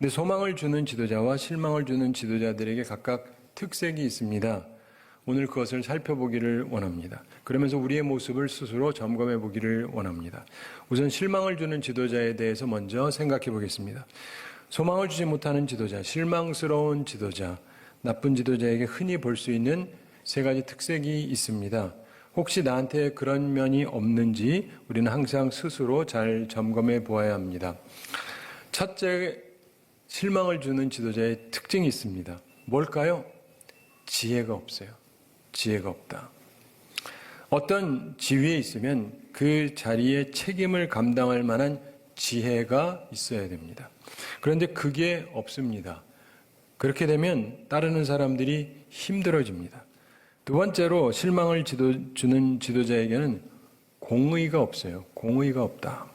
근데 소망을 주는 지도자와 실망을 주는 지도자들에게 각각 특색이 있습니다. 오늘 그것을 살펴보기를 원합니다. 그러면서 우리의 모습을 스스로 점검해 보기를 원합니다. 우선 실망을 주는 지도자에 대해서 먼저 생각해 보겠습니다. 소망을 주지 못하는 지도자, 실망스러운 지도자, 나쁜 지도자에게 흔히 볼 수 있는 세 가지 특색이 있습니다. 혹시 나한테 그런 면이 없는지 우리는 항상 스스로 잘 점검해 보아야 합니다. 첫째, 실망을 주는 지도자의 특징이 있습니다. 뭘까요? 지혜가 없어요. 지혜가 없다. 어떤 지위에 있으면 그 자리에 책임을 감당할 만한 지혜가 있어야 됩니다. 그런데 그게 없습니다. 그렇게 되면 따르는 사람들이 힘들어집니다. 두 번째로 실망을 주는 지도자에게는 공의가 없어요. 공의가 없다.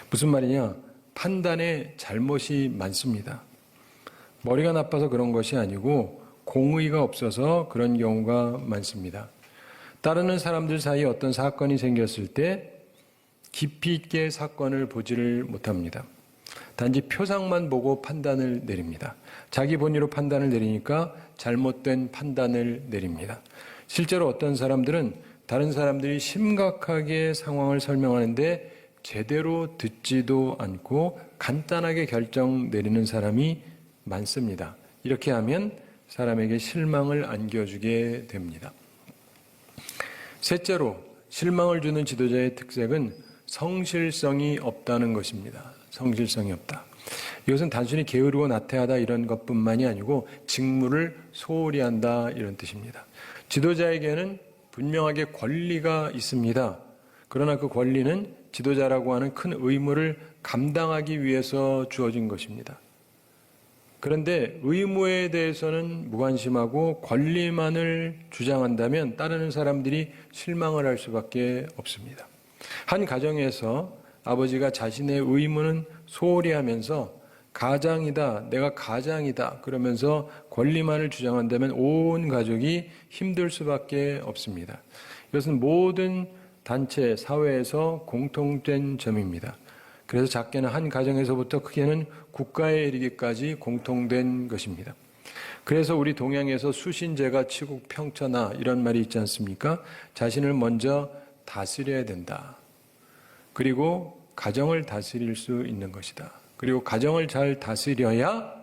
무슨 말이냐? 판단에 잘못이 많습니다. 머리가 나빠서 그런 것이 아니고 공의가 없어서 그런 경우가 많습니다. 따르는 사람들 사이에 어떤 사건이 생겼을 때 깊이 있게 사건을 보지를 못합니다. 단지 표상만 보고 판단을 내립니다. 자기 본의로 판단을 내리니까 잘못된 판단을 내립니다. 실제로 어떤 사람들은 다른 사람들이 심각하게 상황을 설명하는데 제대로 듣지도 않고 간단하게 결정 내리는 사람이 많습니다. 이렇게 하면 사람에게 실망을 안겨주게 됩니다. 셋째로 실망을 주는 지도자의 특색은 성실성이 없다는 것입니다. 성실성이 없다. 이것은 단순히 게으르고 나태하다 이런 것뿐만이 아니고 직무를 소홀히 한다 이런 뜻입니다. 지도자에게는 분명하게 권리가 있습니다. 그러나 그 권리는 지도자라고 하는 큰 의무를 감당하기 위해서 주어진 것입니다. 그런데 의무에 대해서는 무관심하고 권리만을 주장한다면 따르는 사람들이 실망을 할 수밖에 없습니다. 한 가정에서 아버지가 자신의 의무는 소홀히 하면서 가장이다, 내가 가장이다 그러면서 권리만을 주장한다면 온 가족이 힘들 수밖에 없습니다. 이것은 모든 단체, 사회에서 공통된 점입니다. 그래서 작게는 한 가정에서부터 크게는 국가에 이르기까지 공통된 것입니다. 그래서 우리 동양에서 수신제가 치국평천하 이런 말이 있지 않습니까? 자신을 먼저 다스려야 된다. 그리고 가정을 다스릴 수 있는 것이다. 그리고 가정을 잘 다스려야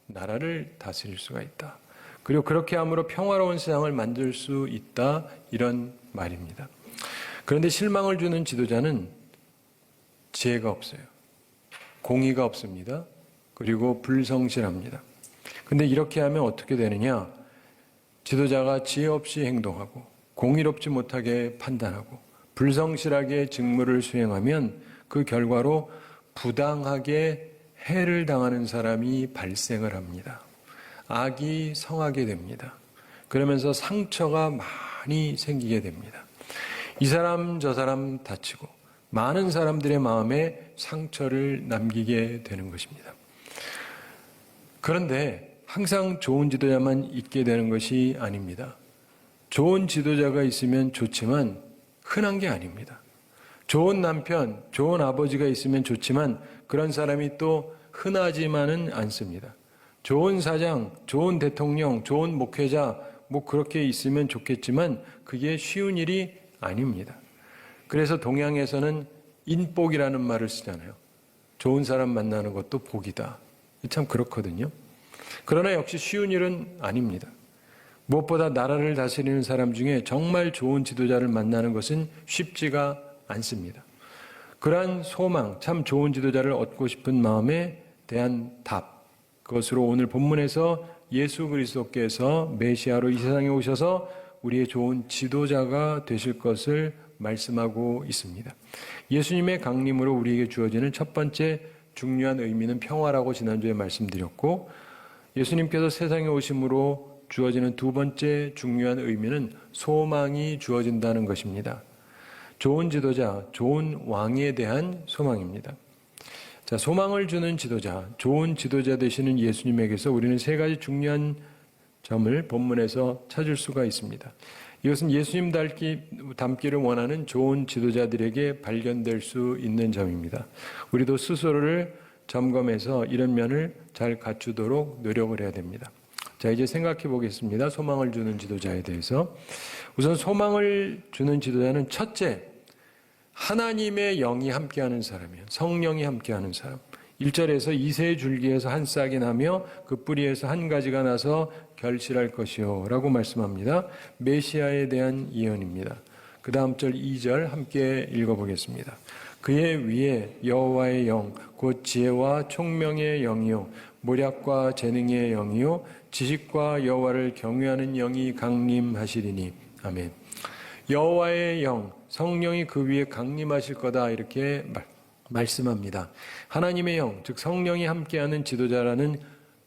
나라를 다스릴 수가 있다. 그리고 그렇게 함으로 평화로운 세상을 만들 수 있다. 이런 말입니다. 그런데 실망을 주는 지도자는 지혜가 없어요. 공의가 없습니다. 그리고 불성실합니다. 근데 이렇게 하면 어떻게 되느냐? 지도자가 지혜 없이 행동하고 공의롭지 못하게 판단하고 불성실하게 직무를 수행하면 그 결과로 부당하게 해를 당하는 사람이 발생을 합니다. 악이 성하게 됩니다. 그러면서 상처가 많이 생기게 됩니다. 이 사람 저 사람 다치고 많은 사람들의 마음에 상처를 남기게 되는 것입니다. 그런데 항상 좋은 지도자만 있게 되는 것이 아닙니다. 좋은 지도자가 있으면 좋지만 흔한 게 아닙니다. 좋은 남편, 좋은 아버지가 있으면 좋지만 그런 사람이 또 흔하지만은 않습니다. 좋은 사장, 좋은 대통령, 좋은 목회자 뭐 그렇게 있으면 좋겠지만 그게 쉬운 일이 아닙니다. 그래서 동양에서는 인복이라는 말을 쓰잖아요. 좋은 사람 만나는 것도 복이다. 참 그렇거든요. 그러나 역시 쉬운 일은 아닙니다. 무엇보다 나라를 다스리는 사람 중에 정말 좋은 지도자를 만나는 것은 쉽지가 않습니다. 그러한 소망, 참 좋은 지도자를 얻고 싶은 마음에 대한 답, 그것으로 오늘 본문에서 예수 그리스도께서 메시아로 이 세상에 오셔서 우리의 좋은 지도자가 되실 것을 말씀하고 있습니다. 예수님의 강림으로 우리에게 주어지는 첫 번째 중요한 의미는 평화라고 지난주에 말씀드렸고, 예수님께서 세상에 오심으로 주어지는 두 번째 중요한 의미는 소망이 주어진다는 것입니다. 좋은 지도자, 좋은 왕에 대한 소망입니다. 자, 소망을 주는 지도자, 좋은 지도자 되시는 예수님에게서 우리는 세 가지 중요한 점을 본문에서 찾을 수가 있습니다. 이것은 예수님 닮기를 원하는 좋은 지도자들에게 발견될 수 있는 점입니다. 우리도 스스로를 점검해서 이런 면을 잘 갖추도록 노력을 해야 됩니다. 자, 이제 생각해 보겠습니다. 소망을 주는 지도자에 대해서. 우선 소망을 주는 지도자는 첫째, 하나님의 영이 함께하는 사람이에요. 성령이 함께하는 사람. 1절에서 이새의 줄기에서 한 싹이 나며 그 뿌리에서 한 가지가 나서 결실할 것이요 라고 말씀합니다. 메시아에 대한 예언입니다. 그 다음 절 2절 함께 읽어보겠습니다. 그의 위에 여호와의 영, 곧 지혜와 총명의 영이요 모략과 재능의 영이요 지식과 여호와를 경외하는 영이 강림하시리니. 아멘. 여호와의 영, 성령이 그 위에 강림하실 거다 이렇게 말씀합니다. 하나님의 영, 즉 성령이 함께하는 지도자라는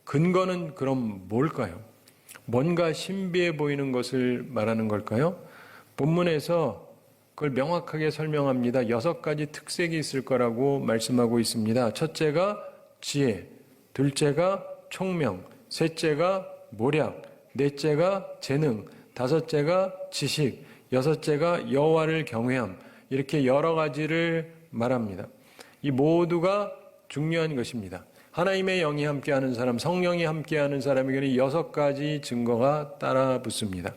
근거는 그럼 뭘까요? 뭔가 신비해 보이는 것을 말하는 걸까요? 본문에서 그걸 명확하게 설명합니다. 6가지 특색이 있을 거라고 말씀하고 있습니다. 첫째가 지혜, 둘째가 총명, 셋째가 모략, 넷째가 재능, 다섯째가 지식, 여섯째가 여호와를 경외함. 이렇게 여러 가지를 말합니다. 이 모두가 중요한 것입니다. 하나님의 영이 함께하는 사람, 성령이 함께하는 사람에게는 6가지 증거가 따라 붙습니다.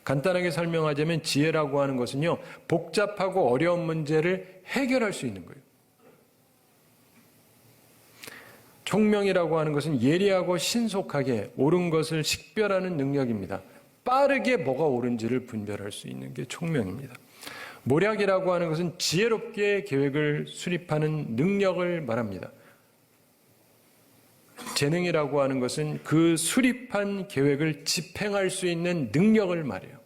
간단하게 설명하자면 지혜라고 하는 것은요, 복잡하고 어려운 문제를 해결할 수 있는 거예요. 총명이라고 하는 것은 예리하고 신속하게 옳은 것을 식별하는 능력입니다. 빠르게 뭐가 옳은지를 분별할 수 있는 게 총명입니다. 모략이라고 하는 것은 지혜롭게 계획을 수립하는 능력을 말합니다. 재능이라고 하는 것은 그 수립한 계획을 집행할 수 있는 능력을 말해요.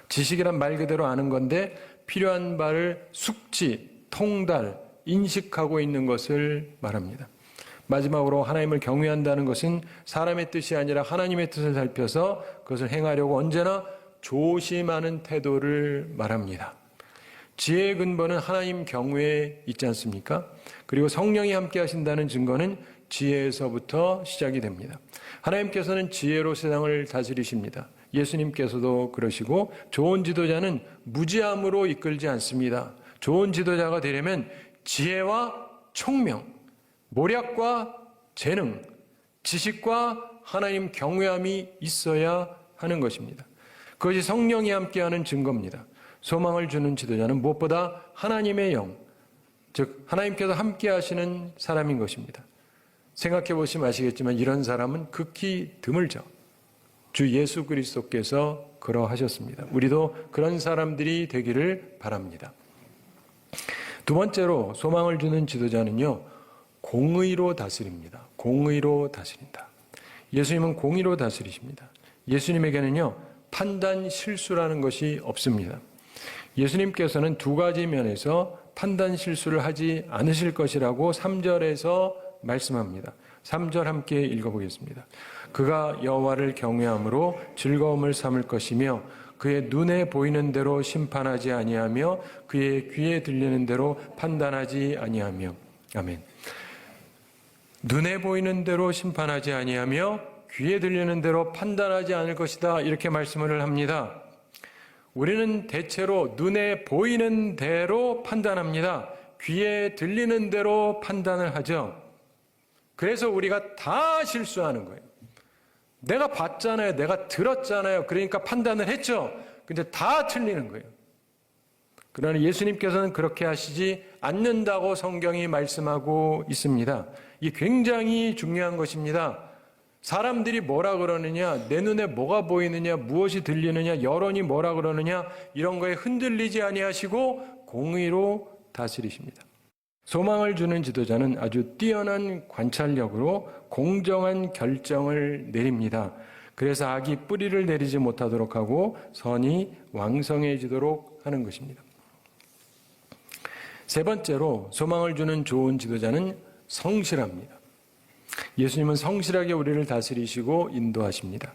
지식이란 말 그대로 아는 건데 필요한 바를 숙지, 통달, 인식하고 있는 것을 말합니다. 마지막으로 하나님을 경외한다는 것은 사람의 뜻이 아니라 하나님의 뜻을 살펴서 그것을 행하려고 언제나 조심하는 태도를 말합니다. 지혜의 근본은 하나님 경외에 있지 않습니까? 그리고 성령이 함께 하신다는 증거는 지혜에서부터 시작이 됩니다. 하나님께서는 지혜로 세상을 다스리십니다. 예수님께서도 그러시고 좋은 지도자는 무지함으로 이끌지 않습니다. 좋은 지도자가 되려면 지혜와 총명, 모략과 재능, 지식과 하나님 경외함이 있어야 하는 것입니다. 그것이 성령이 함께하는 증거입니다. 소망을 주는 지도자는 무엇보다 하나님의 영, 즉 하나님께서 함께 하시는 사람인 것입니다. 생각해 보시면 아시겠지만 이런 사람은 극히 드물죠. 주 예수 그리스도께서 그러하셨습니다. 우리도 그런 사람들이 되기를 바랍니다. 두 번째로 소망을 주는 지도자는요, 공의로 다스립니다. 공의로 다스린다. 예수님은 공의로 다스리십니다. 예수님에게는요, 판단 실수라는 것이 없습니다. 예수님께서는 2가지 면에서 판단 실수를 하지 않으실 것이라고 3절에서 말씀합니다. 3절 함께 읽어보겠습니다. 그가 여호와를 경외함으로 즐거움을 삼을 것이며 그의 눈에 보이는 대로 심판하지 아니하며 그의 귀에 들리는 대로 판단하지 아니하며. 아멘. 눈에 보이는 대로 심판하지 아니하며 귀에 들리는 대로 판단하지 않을 것이다. 이렇게 말씀을 합니다. 우리는 대체로 눈에 보이는 대로 판단합니다. 귀에 들리는 대로 판단을 하죠. 그래서 우리가 다 실수하는 거예요. 내가 봤잖아요. 내가 들었잖아요. 그러니까 판단을 했죠. 근데 다 틀리는 거예요. 그러나 예수님께서는 그렇게 하시지 않는다고 성경이 말씀하고 있습니다. 이게 굉장히 중요한 것입니다. 사람들이 뭐라 그러느냐, 내 눈에 뭐가 보이느냐, 무엇이 들리느냐, 여론이 뭐라 그러느냐, 이런 거에 흔들리지 아니하시고 공의로 다스리십니다. 소망을 주는 지도자는 아주 뛰어난 관찰력으로 공정한 결정을 내립니다. 그래서 악이 뿌리를 내리지 못하도록 하고 선이 왕성해지도록 하는 것입니다. 세 번째로 소망을 주는 좋은 지도자는 성실합니다. 예수님은 성실하게 우리를 다스리시고 인도하십니다.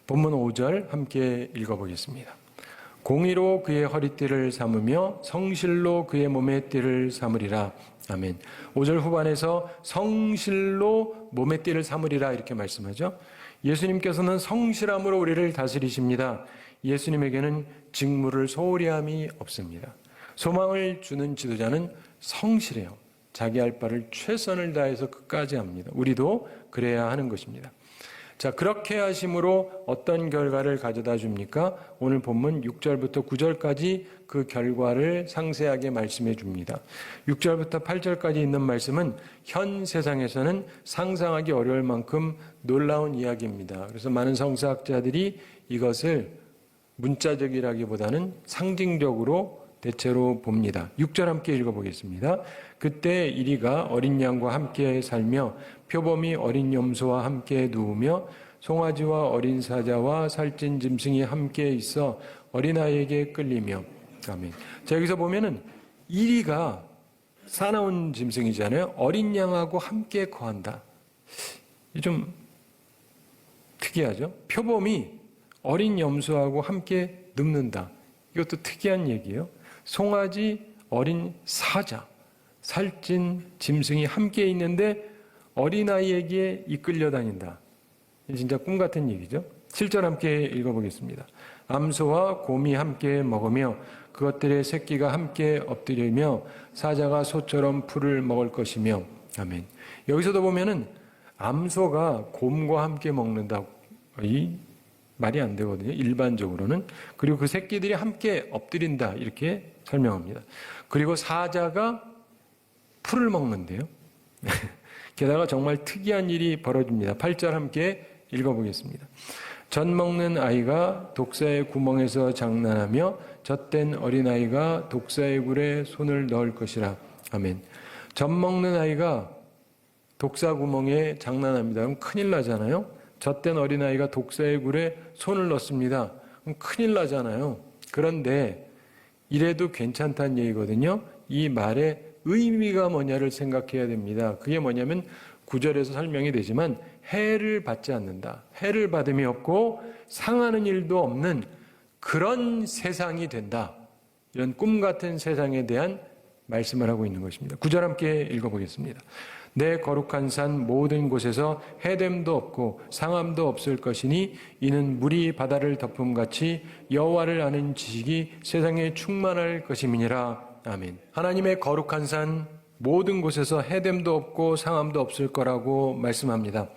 본문 5절 함께 읽어보겠습니다. 공의로 그의 허리띠를 삼으며 성실로 그의 몸의 띠를 삼으리라. 아멘. 5절 후반에서 성실로 몸의 띠를 삼으리라 이렇게 말씀하죠. 예수님께서는 성실함으로 우리를 다스리십니다. 예수님에게는 직무를 소홀히 함이 없습니다. 소망을 주는 지도자는 성실해요. 자기 할 바를 최선을 다해서 끝까지 합니다. 우리도 그래야 하는 것입니다. 자, 그렇게 하심으로 어떤 결과를 가져다 줍니까? 오늘 본문 6절부터 9절까지 그 결과를 상세하게 말씀해 줍니다. 6절부터 8절까지 있는 말씀은 현 세상에서는 상상하기 어려울 만큼 놀라운 이야기입니다. 그래서 많은 성서학자들이 이것을 문자적이라기보다는 상징적으로 대체로 봅니다. 6절 함께 읽어보겠습니다. 그때 이리가 어린 양과 함께 살며 표범이 어린 염소와 함께 누우며 송아지와 어린 사자와 살찐 짐승이 함께 있어 어린아이에게 끌리며. 아멘. 자, 여기서 보면은 이리가 사나운 짐승이잖아요. 어린 양하고 함께 거한다. 좀 특이하죠? 표범이 어린 염소하고 함께 눕는다. 이것도 특이한 얘기예요. 송아지, 어린 사자, 살찐 짐승이 함께 있는데 어린아이에게 이끌려 다닌다. 진짜 꿈 같은 얘기죠. 7절 함께 읽어보겠습니다. 암소와 곰이 함께 먹으며 그것들의 새끼가 함께 엎드리며 사자가 소처럼 풀을 먹을 것이며. 아멘. 여기서도 보면은 암소가 곰과 함께 먹는다고, 이 말이 안 되거든요. 일반적으로는. 그리고 그 새끼들이 함께 엎드린다. 이렇게 설명합니다. 그리고 사자가 풀을 먹는데요. 게다가 정말 특이한 일이 벌어집니다. 8절 함께 읽어보겠습니다. 젖 먹는 아이가 독사의 구멍에서 장난하며 젖된 어린아이가 독사의 굴에 손을 넣을 것이라. 아멘. 젖 먹는 아이가 독사 구멍에 장난합니다. 그럼 큰일 나잖아요. 젖된 어린아이가 독사의 굴에 손을 넣습니다. 그럼 큰일 나잖아요. 그런데 이래도 괜찮다는 얘기거든요. 이 말의 의미가 뭐냐를 생각해야 됩니다. 그게 뭐냐면 9절에서 설명이 되지만 해를 받지 않는다. 해를 받음이 없고 상하는 일도 없는 그런 세상이 된다. 이런 꿈 같은 세상에 대한 말씀을 하고 있는 것입니다. 9절 함께 읽어보겠습니다. 내 거룩한 산 모든 곳에서 해됨도 없고 상함도 없을 것이니 이는 물이 바다를 덮음같이 여호와를 아는 지식이 세상에 충만할 것임이니라. 아멘. 하나님의 거룩한 산 모든 곳에서 해됨도 없고 상함도 없을 거라고 말씀합니다.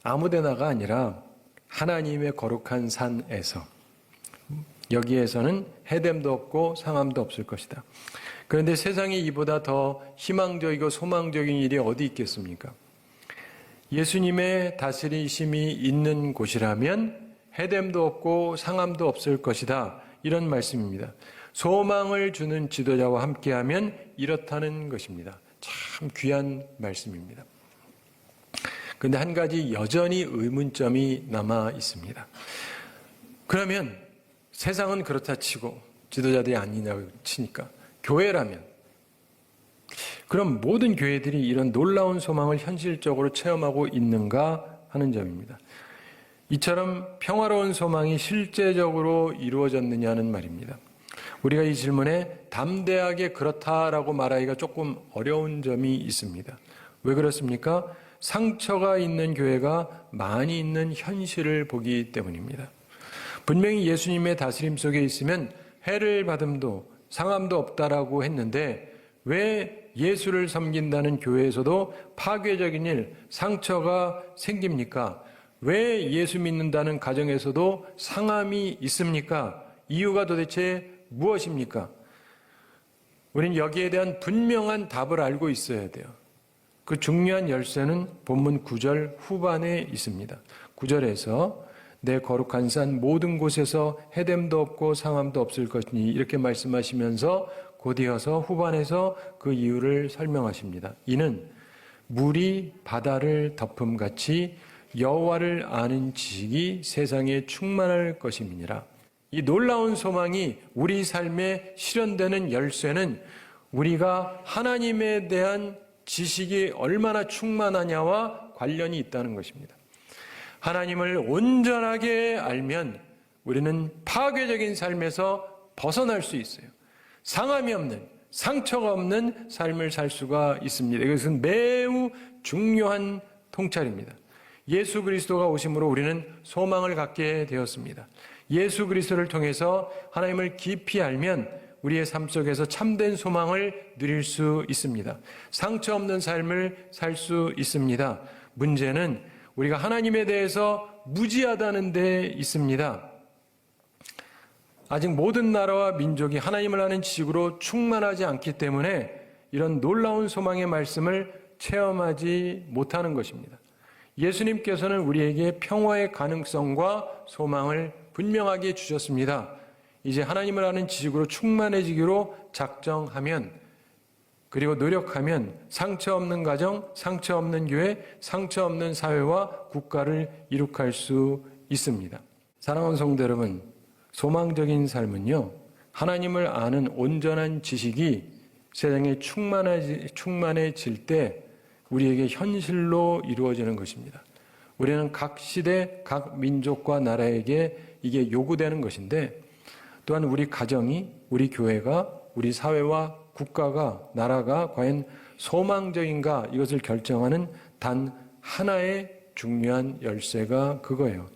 아무데나가 아니라 하나님의 거룩한 산에서, 여기에서는 해됨도 없고 상함도 없을 것이다. 그런데 세상에 이보다 더 희망적이고 소망적인 일이 어디 있겠습니까? 예수님의 다스리심이 있는 곳이라면 해됨도 없고 상함도 없을 것이다. 이런 말씀입니다. 소망을 주는 지도자와 함께하면 이렇다는 것입니다. 참 귀한 말씀입니다. 그런데 한 가지 여전히 의문점이 남아 있습니다. 그러면 세상은 그렇다 치고 지도자들이 아니냐고 치니까 교회라면, 그럼 모든 교회들이 이런 놀라운 소망을 현실적으로 체험하고 있는가 하는 점입니다. 이처럼 평화로운 소망이 실제적으로 이루어졌느냐는 말입니다. 우리가 이 질문에 담대하게 그렇다라고 말하기가 조금 어려운 점이 있습니다. 왜 그렇습니까? 상처가 있는 교회가 많이 있는 현실을 보기 때문입니다. 분명히 예수님의 다스림 속에 있으면 해를 받음도 상함도 없다라고 했는데 왜 예수를 섬긴다는 교회에서도 파괴적인 일, 상처가 생깁니까? 왜 예수 믿는다는 가정에서도 상함이 있습니까? 이유가 도대체 무엇입니까? 우리는 여기에 대한 분명한 답을 알고 있어야 돼요. 그 중요한 열쇠는 본문 9절 후반에 있습니다. 9절에서 내 거룩한 산 모든 곳에서 해됨도 없고 상함도 없을 것이니 이렇게 말씀하시면서 곧이어서 후반에서 그 이유를 설명하십니다. 이는 물이 바다를 덮음같이 여호와를 아는 지식이 세상에 충만할 것임이니라. 이 놀라운 소망이 우리 삶에 실현되는 열쇠는 우리가 하나님에 대한 지식이 얼마나 충만하냐와 관련이 있다는 것입니다. 하나님을 온전하게 알면 우리는 파괴적인 삶에서 벗어날 수 있어요. 상함이 없는, 상처가 없는 삶을 살 수가 있습니다. 이것은 매우 중요한 통찰입니다. 예수 그리스도가 오심으로 우리는 소망을 갖게 되었습니다. 예수 그리스도를 통해서 하나님을 깊이 알면 우리의 삶 속에서 참된 소망을 누릴 수 있습니다. 상처 없는 삶을 살 수 있습니다. 문제는 우리가 하나님에 대해서 무지하다는 데 있습니다. 아직 모든 나라와 민족이 하나님을 아는 지식으로 충만하지 않기 때문에 이런 놀라운 소망의 말씀을 체험하지 못하는 것입니다. 예수님께서는 우리에게 평화의 가능성과 소망을 분명하게 주셨습니다. 이제 하나님을 아는 지식으로 충만해지기로 작정하면, 그리고 노력하면 상처 없는 가정, 상처 없는 교회, 상처 없는 사회와 국가를 이룩할 수 있습니다. 사랑하는 성도 여러분, 소망적인 삶은요, 하나님을 아는 온전한 지식이 세상에 충만해질 때 우리에게 현실로 이루어지는 것입니다. 우리는 각 시대, 각 민족과 나라에게 이게 요구되는 것인데, 또한 우리 가정이, 우리 교회가, 우리 사회와 국가가, 나라가 과연 소망적인가, 이것을 결정하는 단 하나의 중요한 열쇠가 그거예요.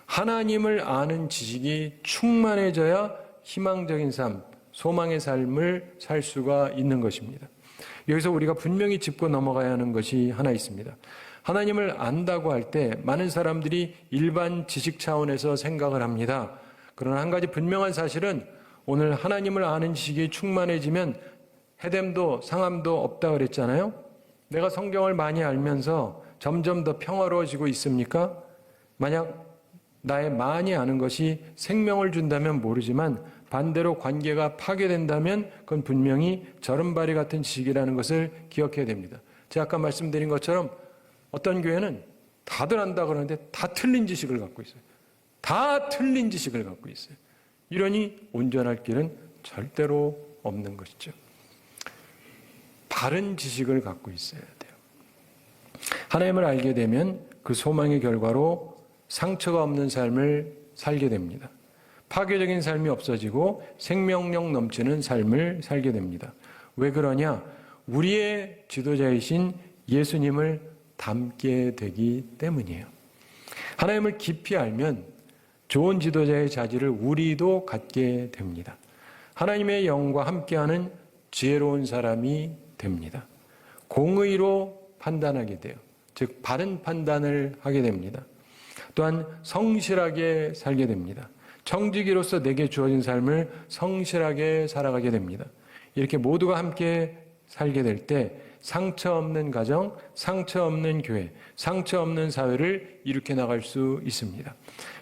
하나님을 아는 지식이 충만해져야 희망적인 삶, 소망의 삶을 살 수가 있는 것입니다. 여기서 우리가 분명히 짚고 넘어가야 하는 것이 하나 있습니다. 하나님을 안다고 할 때 많은 사람들이 일반 지식 차원에서 생각을 합니다. 그러나 한 가지 분명한 사실은 오늘 하나님을 아는 지식이 충만해지면 해됨도 상함도 없다 그랬잖아요. 내가 성경을 많이 알면서 점점 더 평화로워지고 있습니까? 만약 나의 많이 아는 것이 생명을 준다면 모르지만 반대로 관계가 파괴된다면 그건 분명히 저른바리 같은 지식이라는 것을 기억해야 됩니다. 제가 아까 말씀드린 것처럼 어떤 교회는 다들 안다 그러는데 다 틀린 지식을 갖고 있어요. 다 틀린 지식을 갖고 있어요. 이러니 온전할 길은 절대로 없는 것이죠. 바른 지식을 갖고 있어야 돼요. 하나님을 알게 되면 그 소망의 결과로 상처가 없는 삶을 살게 됩니다. 파괴적인 삶이 없어지고 생명력 넘치는 삶을 살게 됩니다. 왜 그러냐? 우리의 지도자이신 예수님을 닮게 되기 때문이에요. 하나님을 깊이 알면 좋은 지도자의 자질을 우리도 갖게 됩니다. 하나님의 영과 함께하는 지혜로운 사람이 됩니다. 공의로 판단하게 돼요. 즉 바른 판단을 하게 됩니다. 또한 성실하게 살게 됩니다. 청지기로서 내게 주어진 삶을 성실하게 살아가게 됩니다. 이렇게 모두가 함께 살게 될 때 상처 없는 가정, 상처 없는 교회, 상처 없는 사회를 일으켜 나갈 수 있습니다.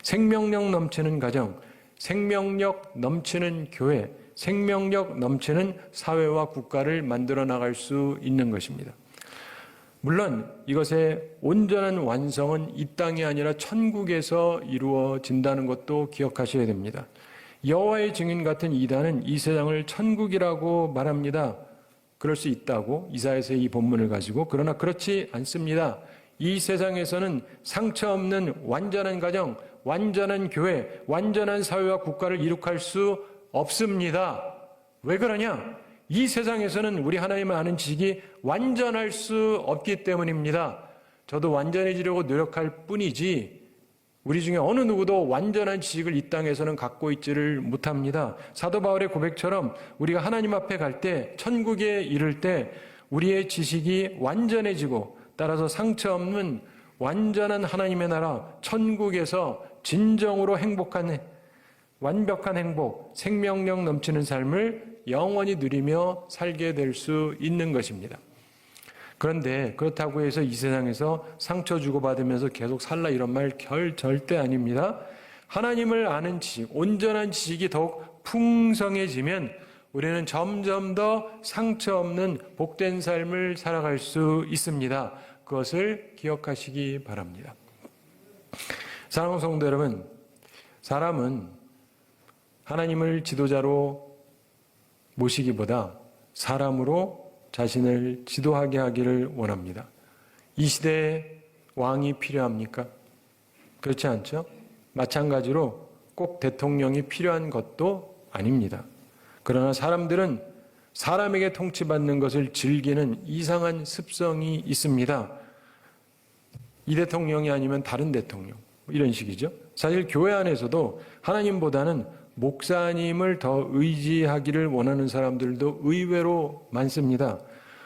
생명력 넘치는 가정, 생명력 넘치는 교회, 생명력 넘치는 사회와 국가를 만들어 나갈 수 있는 것입니다. 물론 이것의 온전한 완성은 이 땅이 아니라 천국에서 이루어진다는 것도 기억하셔야 됩니다. 여호와의 증인 같은 이단은 이 세상을 천국이라고 말합니다. 그럴 수 있다고 이사야서의 이 본문을 가지고, 그러나 그렇지 않습니다. 이 세상에서는 상처 없는 완전한 가정, 완전한 교회, 완전한 사회와 국가를 이룩할 수 없습니다. 왜 그러냐? 이 세상에서는 우리 하나님을 아는 지식이 완전할 수 없기 때문입니다. 저도 완전해지려고 노력할 뿐이지 우리 중에 어느 누구도 완전한 지식을 이 땅에서는 갖고 있지를 못합니다. 사도 바울의 고백처럼 우리가 하나님 앞에 갈 때, 천국에 이를 때 우리의 지식이 완전해지고, 따라서 상처 없는 완전한 하나님의 나라 천국에서 진정으로 행복한, 완벽한 행복, 생명력 넘치는 삶을 영원히 누리며 살게 될 수 있는 것입니다. 그런데 그렇다고 해서 이 세상에서 상처 주고받으면서 계속 살라 이런 말 절대 아닙니다. 하나님을 아는 지식, 온전한 지식이 더욱 풍성해지면 우리는 점점 더 상처 없는 복된 삶을 살아갈 수 있습니다. 그것을 기억하시기 바랍니다. 사랑하는 성도 여러분, 사람은 하나님을 지도자로 모시기보다 사람으로 자신을 지도하게 하기를 원합니다. 이 시대에 왕이 필요합니까? 그렇지 않죠? 마찬가지로 꼭 대통령이 필요한 것도 아닙니다. 그러나 사람들은 사람에게 통치받는 것을 즐기는 이상한 습성이 있습니다. 이 대통령이 아니면 다른 대통령, 이런 식이죠. 사실 교회 안에서도 하나님보다는 목사님을 더 의지하기를 원하는 사람들도 의외로 많습니다.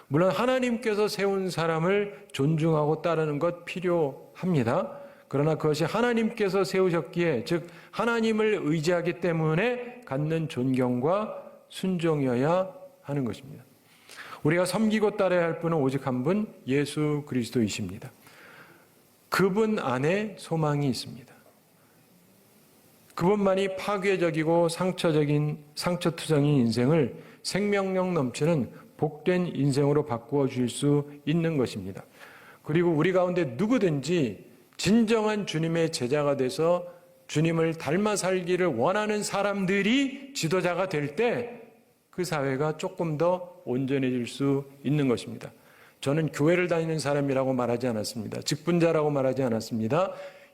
물론 하나님께서 세운 사람을 존중하고 따르는 것 필요합니다. 그러나 그것이 하나님께서 세우셨기에, 즉 하나님을 의지하기 때문에 갖는 존경과 순종이어야 하는 것입니다. 우리가 섬기고 따라야 할 분은 오직 한 분, 예수 그리스도이십니다. 그분 안에 소망이 있습니다. 그분만이 파괴적이고 상처투성인 인생을 생명력 넘치는 복된 인생으로 바꾸어 주실 수 있는 것입니다. 그리고 우리 가운데 누구든지 진정한 주님의 제자가 돼서 주님을 닮아 살기를 원하는 사람들이 지도자가 될 때 그 사회가 조금 더 온전해질 수 있는 것입니다. 저는 교회를 다니는 사람이라고 말하지 않았습니다. 직분자라고 말하지 않았습니다.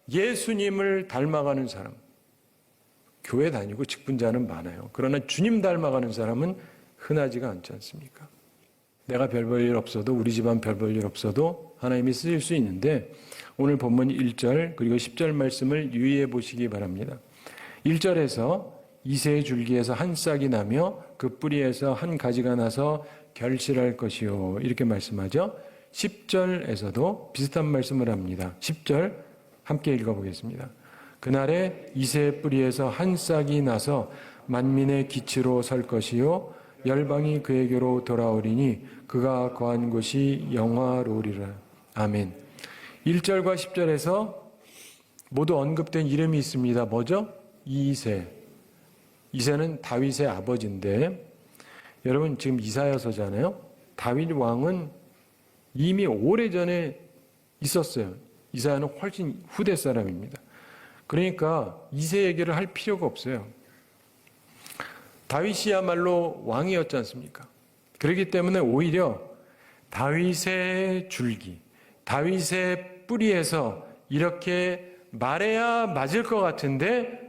예수님을 닮아가는 사람, 교회 다니고 직분자는 많아요. 그러나 주님 닮아가는 사람은 흔하지가 않지 않습니까? 내가 별 볼 일 없어도, 우리 집안 별 볼 일 없어도 하나님이 쓰실 수 있는데, 오늘 본문 1절 그리고 10절 말씀을 유의해 보시기 바랍니다. 1절에서 이새의 줄기에서 한 싹이 나며 그 뿌리에서 한 가지가 나서 결실할 것이요, 이렇게 말씀하죠. 10절에서도 비슷한 말씀을 합니다. 10절 함께 읽어보겠습니다. 그날에 이새의 뿌리에서 한 싹이 나서 만민의 기치로 설 것이요 열방이 그에게로 돌아오리니 그가 거한 곳이 영화로우리라. 아멘. 1절과 10절에서 모두 언급된 이름이 있습니다. 뭐죠? 이새. 이새는 다윗의 아버지인데, 여러분 지금 이사야서잖아요. 다윗 왕은 이미 오래전에 있었어요. 이사야는 훨씬 후대 사람입니다. 그러니까 이새 얘기를 할 필요가 없어요. 다윗이야말로 왕이었지 않습니까? 그렇기 때문에 오히려 다윗의 줄기, 다윗의 뿌리에서 이렇게 말해야 맞을 것 같은데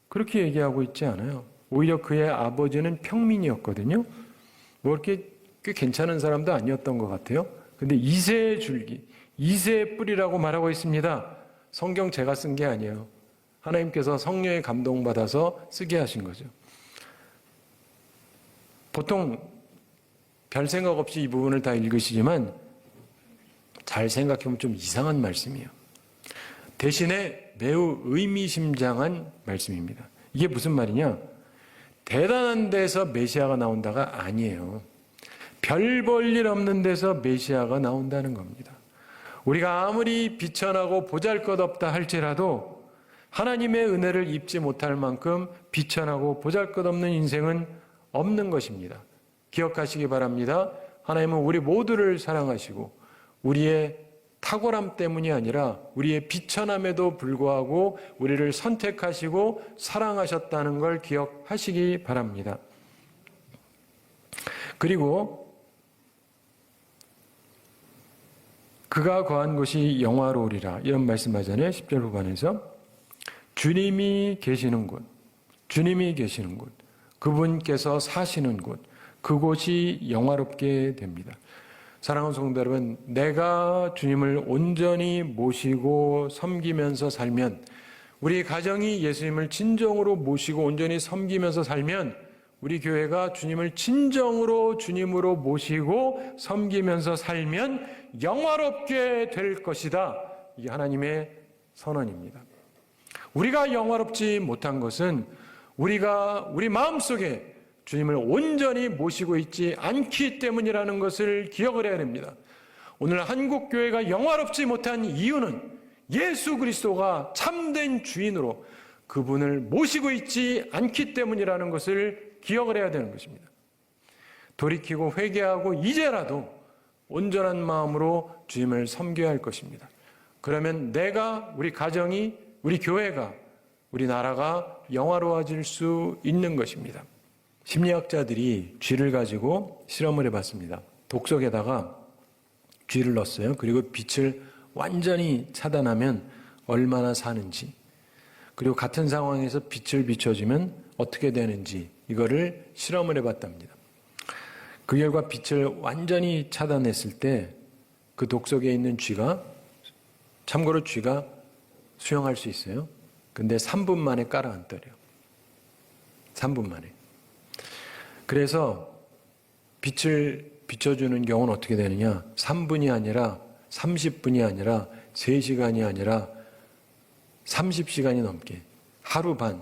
그렇게 얘기하고 있지 않아요. 오히려 그의 아버지는 평민이었거든요. 뭐 이렇게 꽤 괜찮은 사람도 아니었던 것 같아요. 근데 이새의 줄기, 이새의 뿌리라고 말하고 있습니다. 성경 제가 쓴 게 아니에요. 하나님께서 성령의 감동받아서 쓰게 하신 거죠. 보통 별 생각 없이 이 부분을 다 읽으시지만 잘 생각해보면 좀 이상한 말씀이에요. 대신에 매우 의미심장한 말씀입니다. 이게 무슨 말이냐? 대단한 데서 메시아가 나온다가 아니에요. 별 볼 일 없는 데서 메시아가 나온다는 겁니다. 우리가 아무리 비천하고 보잘것없다 할지라도 하나님의 은혜를 입지 못할 만큼 비천하고 보잘것없는 인생은 없는 것입니다. 기억하시기 바랍니다. 하나님은 우리 모두를 사랑하시고 우리의 탁월함 때문이 아니라 우리의 비천함에도 불구하고 우리를 선택하시고 사랑하셨다는 걸 기억하시기 바랍니다. 그리고 그가 거한 곳이 영화로우리라, 이런 말씀하잖아요. 10절 후반에서 주님이 계시는 곳, 주님이 계시는 곳, 그분께서 사시는 곳, 그곳이 영화롭게 됩니다. 사랑하는 성도 여러분, 내가 주님을 온전히 모시고 섬기면서 살면, 우리 가정이 예수님을 진정으로 모시고 온전히 섬기면서 살면 우리 교회가 주님을 진정으로 주님으로 모시고 섬기면서 살면 영화롭게 될 것이다. 이게 하나님의 선언입니다. 우리가 영화롭지 못한 것은 우리가 우리 마음속에 주님을 온전히 모시고 있지 않기 때문이라는 것을 기억을 해야 됩니다. 오늘 한국교회가 영화롭지 못한 이유는 예수 그리스도가 참된 주인으로 그분을 모시고 있지 않기 때문이라는 것을 기억을 해야 되는 것입니다. 돌이키고 회개하고 이제라도 온전한 마음으로 주님을 섬겨야 할 것입니다. 그러면 내가, 우리 가정이, 우리 교회가, 우리 나라가 영화로워질 수 있는 것입니다. 심리학자들이 쥐를 가지고 실험을 해봤습니다. 독석에다가 쥐를 넣었어요. 그리고 빛을 완전히 차단하면 얼마나 사는지, 그리고 같은 상황에서 빛을 비춰주면 어떻게 되는지, 이거를 실험을 해봤답니다. 그 결과 빛을 완전히 차단했을 때 그 독석에 있는 쥐가, 참고로 쥐가 수영할 수 있어요. 근데 3분 만에 가라앉더래요. 3분 만에. 그래서 빛을 비춰주는 경우는 어떻게 되느냐? 3분이 아니라 30분이 아니라 3시간이 아니라 30시간이 넘게 하루 반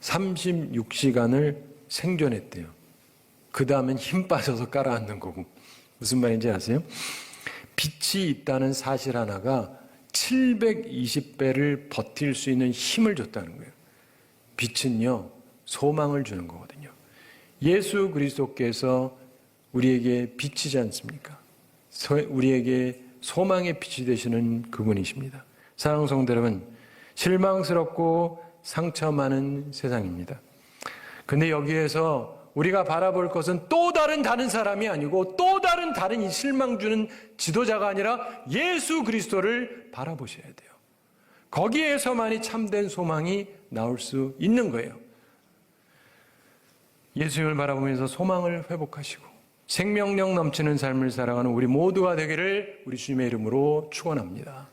36시간을 생존했대요. 그 다음엔 힘 빠져서 깔아앉는 거고. 무슨 말인지 아세요? 빛이 있다는 사실 하나가 720배를 버틸 수 있는 힘을 줬다는 거예요. 빛은요, 소망을 주는 거거든요. 예수 그리스도께서 우리에게 빛이지 않습니까? 우리에게 소망의 빛이 되시는 그분이십니다. 사랑하는 성도 여러분, 실망스럽고 상처 많은 세상입니다. 근데 여기에서 우리가 바라볼 것은 또 다른 사람이 아니고 또 다른 이 실망 주는 지도자가 아니라 예수 그리스도를 바라보셔야 돼요. 거기에서만이 참된 소망이 나올 수 있는 거예요. 예수님을 바라보면서 소망을 회복하시고 생명력 넘치는 삶을 살아가는 우리 모두가 되기를 우리 주님의 이름으로 축원합니다.